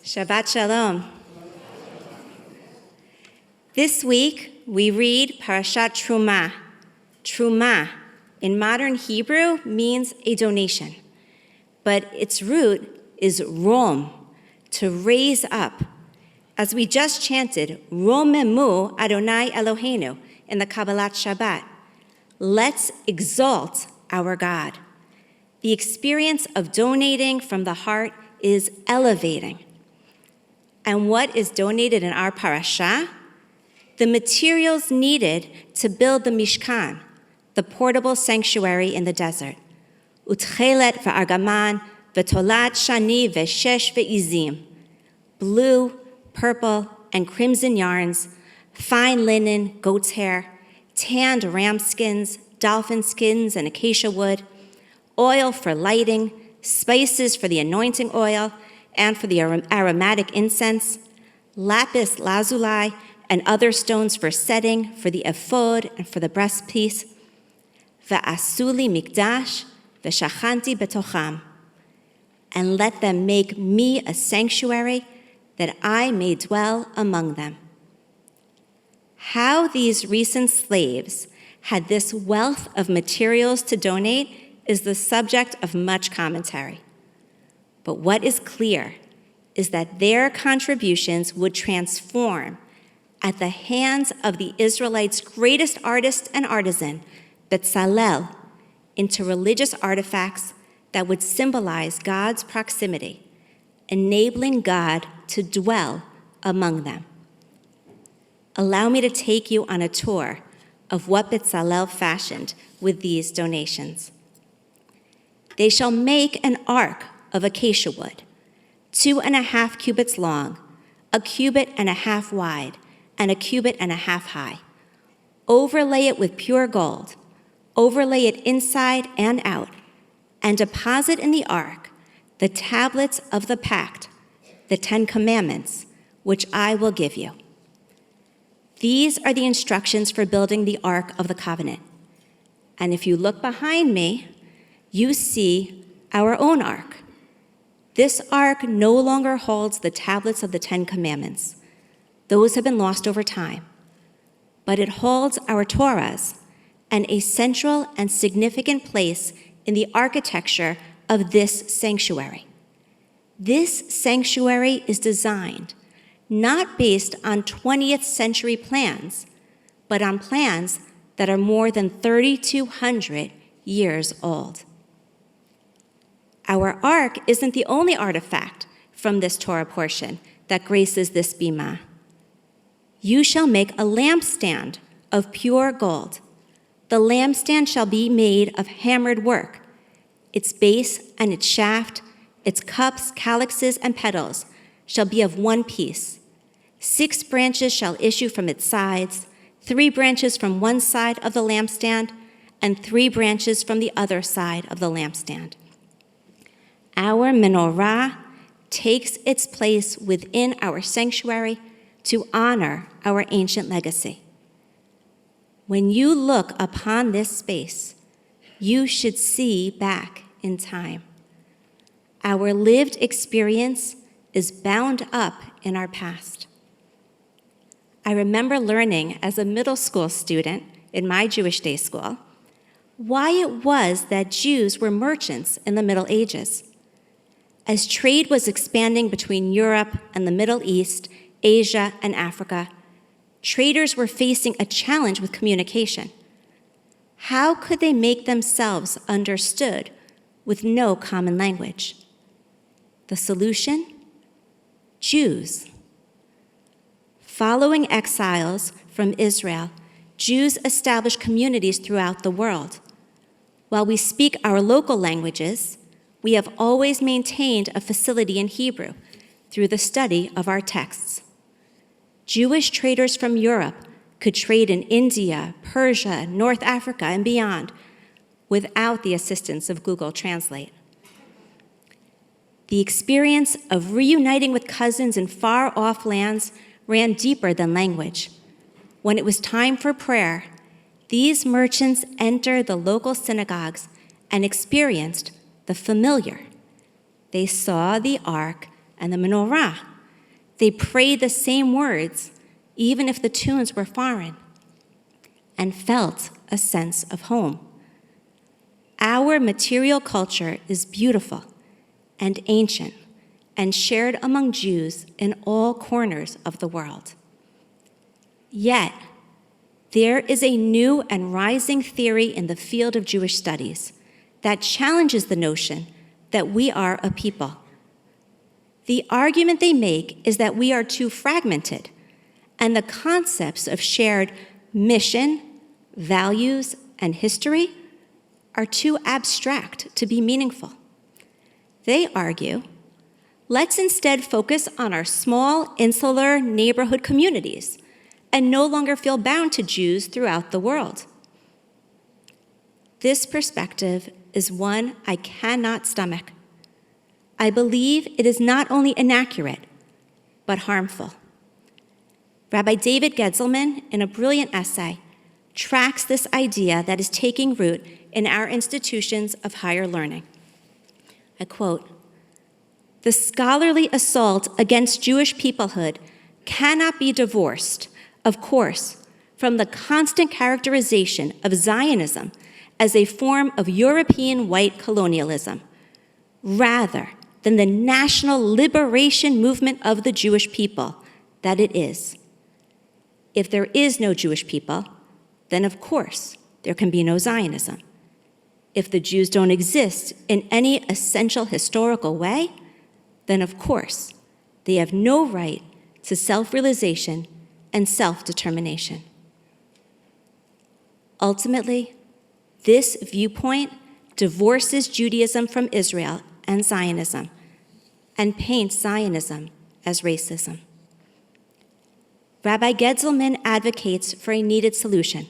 Shabbat Shalom. This week, we read Parashat Truma. Truma, in modern Hebrew, means a donation, but its root is rom, to raise up. As we just chanted, Romemu Adonai Eloheinu in the Kabbalat Shabbat. Let's exalt our God. The experience of donating from the heart is elevating. And what is donated in our parasha? The materials needed to build the Mishkan, the portable sanctuary in the desert. Utchelet v'argaman v'tolat shani v'shesh v'izim. Blue, purple, and crimson yarns, fine linen, goat's hair, tanned ram skins, dolphin skins, and acacia wood, oil for lighting, spices for the anointing oil and for the aromatic incense, lapis lazuli, and other stones for setting, for the ephod and for the breastpiece, va'asuli mikdash v'shachanti betocham, and let them make me a sanctuary that I may dwell among them. How these recent slaves had this wealth of materials to donate is the subject of much commentary. But what is clear is that their contributions would transform at the hands of the Israelites' greatest artist and artisan, Bezalel, into religious artifacts that would symbolize God's proximity, enabling God to dwell among them. Allow me to take you on a tour of what Bezalel fashioned with these donations. They shall make an ark of acacia wood, 2.5 cubits long, 1.5 cubits wide, and 1.5 cubits high. Overlay it with pure gold, overlay it inside and out, and deposit in the ark the tablets of the pact, the 10 Commandments, which I will give you. These are the instructions for building the Ark of the Covenant. And if you look behind me, you see our own ark. This ark no longer holds the tablets of the 10 Commandments. Those have been lost over time. But it holds our Torahs and a central and significant place in the architecture of this sanctuary. This sanctuary is designed not based on 20th century plans, but on plans that are more than 3,200 years old. Our ark isn't the only artifact from this Torah portion that graces this bima. You shall make a lampstand of pure gold. The lampstand shall be made of hammered work. Its base and its shaft, its cups, calyxes, and petals shall be of one piece. 6 branches shall issue from its sides, 3 branches from one side of the lampstand, and 3 branches from the other side of the lampstand. Our menorah takes its place within our sanctuary to honor our ancient legacy. When you look upon this space, you should see back in time. Our lived experience is bound up in our past. I remember learning as a middle school student in my Jewish day school why it was that Jews were merchants in the Middle Ages. As trade was expanding between Europe and the Middle East, Asia, and Africa, traders were facing a challenge with communication. How could they make themselves understood with no common language? The solution? Jews. Following exiles from Israel, Jews established communities throughout the world. While we speak our local languages, we have always maintained a facility in Hebrew through the study of our texts. Jewish traders from Europe could trade in India, Persia, North Africa, and beyond without the assistance of Google Translate. The experience of reuniting with cousins in far-off lands ran deeper than language. When it was time for prayer, these merchants entered the local synagogues and experienced the familiar. They saw the ark and the menorah. They prayed the same words, even if the tunes were foreign, and felt a sense of home. Our material culture is beautiful and ancient and shared among Jews in all corners of the world. Yet, there is a new and rising theory in the field of Jewish studies that challenges the notion that we are a people. The argument they make is that we are too fragmented, and the concepts of shared mission, values, and history are too abstract to be meaningful. They argue, let's instead focus on our small, insular neighborhood communities and no longer feel bound to Jews throughout the world. This perspective is one I cannot stomach. I believe it is not only inaccurate, but harmful. Rabbi David Gedzelman, in a brilliant essay, tracks this idea that is taking root in our institutions of higher learning. I quote, "The scholarly assault against Jewish peoplehood cannot be divorced, of course, from the constant characterization of Zionism as a form of European white colonialism, rather than the national liberation movement of the Jewish people that it is. If there is no Jewish people, then of course there can be no Zionism. If the Jews don't exist in any essential historical way, then of course they have no right to self-realization and self-determination." Ultimately, this viewpoint divorces Judaism from Israel and Zionism and paints Zionism as racism. Rabbi Gedzelman advocates for a needed solution,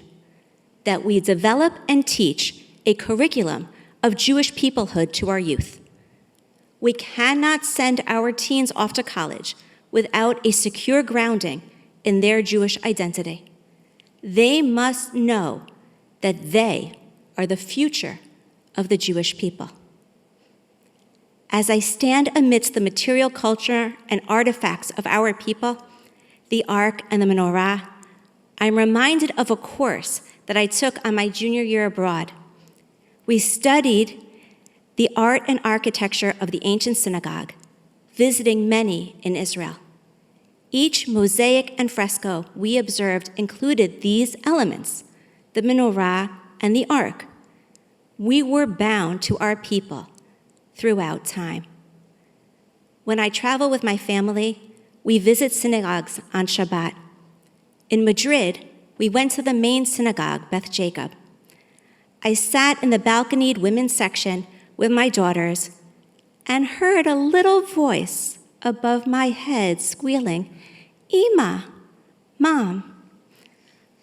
that we develop and teach a curriculum of Jewish peoplehood to our youth. We cannot send our teens off to college without a secure grounding in their Jewish identity. They must know that they are the future of the Jewish people. As I stand amidst the material culture and artifacts of our people, the Ark and the menorah, I'm reminded of a course that I took on my junior year abroad. We studied the art and architecture of the ancient synagogue, visiting many in Israel. Each mosaic and fresco we observed included these elements, the menorah and the ark. We were bound to our people throughout time. When I travel with my family, we visit synagogues on Shabbat. In Madrid, we went to the main synagogue, Beth Jacob. I sat in the balconied women's section with my daughters and heard a little voice above my head squealing, "Ima, Mom."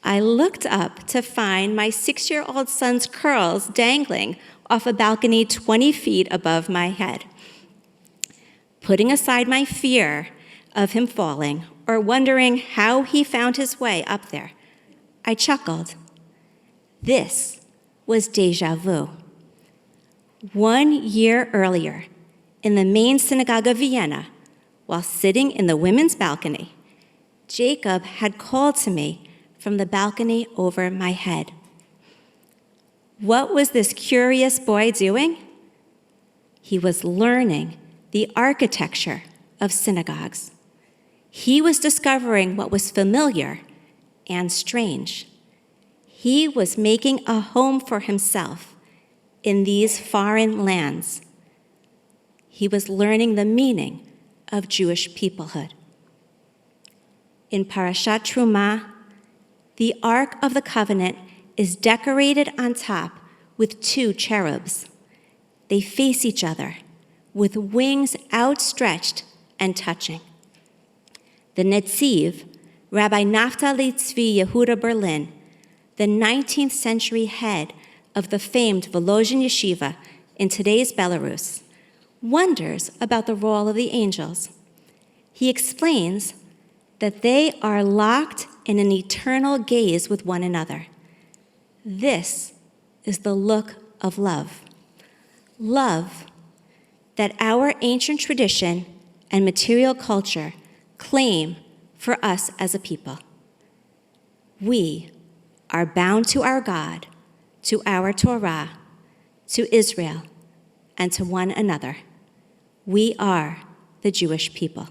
I looked up to find my 6-year-old son's curls dangling off a balcony 20 feet above my head. Putting aside my fear of him falling or wondering how he found his way up there, I chuckled. This was déjà vu. 1 year earlier, in the main synagogue of Vienna, while sitting in the women's balcony, Jacob had called to me from the balcony over my head. What was this curious boy doing? He was learning the architecture of synagogues. He was discovering what was familiar and strange. He was making a home for himself in these foreign lands. He was learning the meaning of Jewish peoplehood. In Parashat Trumah, the Ark of the Covenant is decorated on top with 2 cherubs. They face each other with wings outstretched and touching. The Netziv, Rabbi Naftali Tzvi Yehuda Berlin, the 19th century head of the famed Volozhin Yeshiva in today's Belarus, wonders about the role of the angels. He explains that they are locked in an eternal gaze with one another. This is the look of love. Love that our ancient tradition and material culture claim for us as a people. We are bound to our God, to our Torah, to Israel, and to one another. We are the Jewish people.